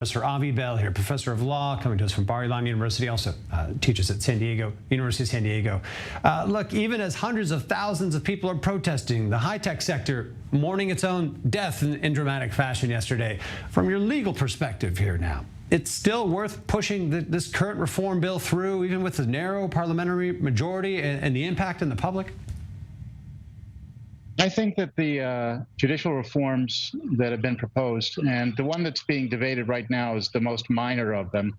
Professor Avi Bell here, professor of law, coming to us from Bar-Ilan University, also teaches at University of San Diego. Look, even as hundreds of thousands of people are protesting, the high-tech sector mourning its own death in dramatic fashion yesterday. From your legal perspective here now, it's still worth pushing this current reform bill through, even with the narrow parliamentary majority and the impact on the public? I think that the judicial reforms that have been proposed, and the one that's being debated right now is the most minor of them,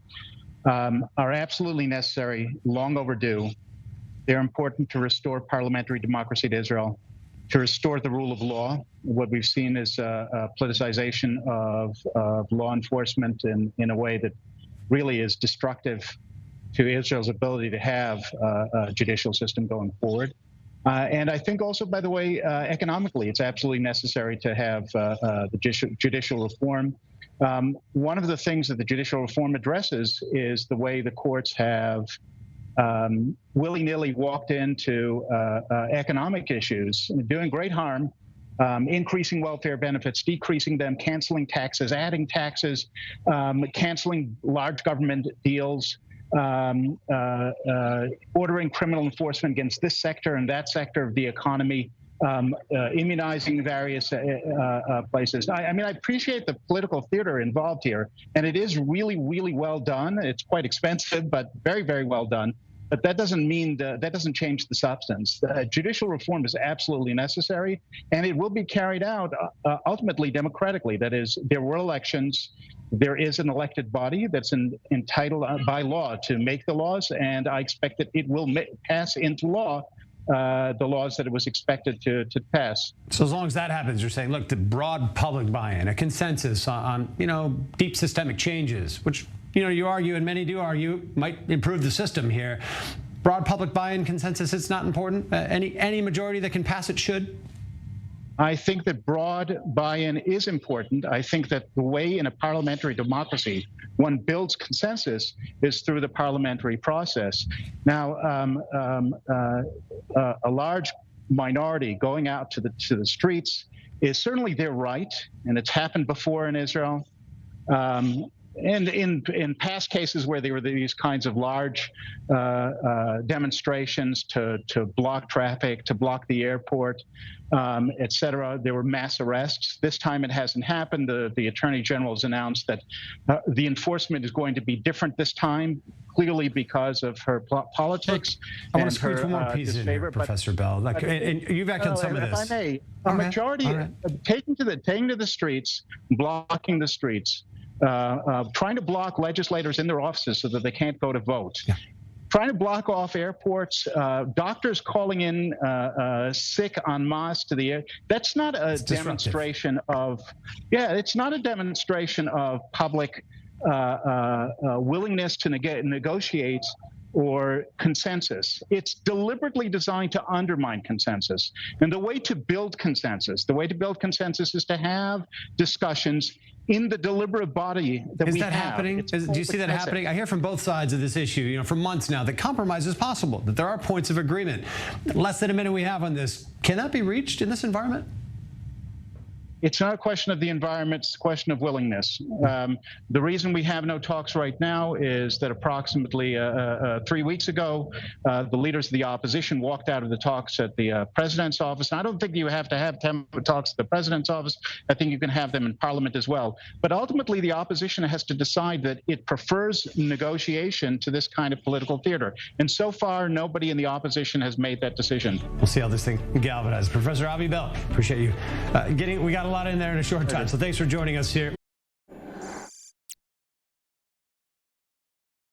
are absolutely necessary, long overdue. They're important to restore parliamentary democracy to Israel, to restore the rule of law. What we've seen is a politicization of law enforcement in a way that really is destructive to Israel's ability to have a judicial system going forward. And I think also, by the way, economically, it's absolutely necessary to have the judicial reform. One of the things that the judicial reform addresses is the way the courts have willy-nilly walked into economic issues, doing great harm, increasing welfare benefits, decreasing them, canceling taxes, adding taxes, canceling large government deals, ordering criminal enforcement against this sector and that sector of the economy, immunizing various places. I mean, I appreciate the political theater involved here, and it is really, really well done. It's quite expensive, but very, very well done. But that doesn't mean that doesn't change the substance. Judicial reform is absolutely necessary, and it will be carried out ultimately democratically. That is, there were elections. There is an elected body that's entitled by law to make the laws, and I expect that it will pass into law the laws that it was expected to pass. So as long as that happens, you're saying, look, the broad public buy-in, a consensus on deep systemic changes, which you argue, and many do argue, might improve the system here. Broad public buy-in consensus, it's not important? Any majority that can pass it should? I think that broad buy-in is important. I think that the way in a parliamentary democracy one builds consensus is through the parliamentary process. Now, a large minority going out to the streets is certainly their right, and it's happened before in Israel. And in past cases where there were these kinds of large demonstrations to block traffic, to block the airport, et cetera, there were mass arrests. This time it hasn't happened. The Attorney General has announced that the enforcement is going to be different this time, clearly because of her politics. I want to squeeze one more piece in here, Professor Bell. And you've acted on some of this. If I may, a majority taking to the streets, blocking the streets, trying to block legislators in their offices so that they can't go to vote. Yeah. Trying to block off airports, doctors calling in sick en masse to the air. That's not a demonstration of, it's not a demonstration of public willingness to negotiate or consensus. It's deliberately designed to undermine consensus. And the way to build consensus is to have discussions in the deliberative body that we have. Is that happening? Do you see that happening? I hear from both sides of this issue, for months now, that compromise is possible, that there are points of agreement. Less than a minute we have on this. Can that be reached in this environment? It's not a question of the environment, it's a question of willingness. The reason we have no talks right now is that approximately 3 weeks ago, the leaders of the opposition walked out of the talks at the president's office. And I don't think you have to have talks at the president's office. I think you can have them in parliament as well. But ultimately, the opposition has to decide that it prefers negotiation to this kind of political theater. And so far, nobody in the opposition has made that decision. We'll see how this thing galvanizes. Professor Avi Bell, appreciate you we got a lot in there in a short time, so thanks for joining us here.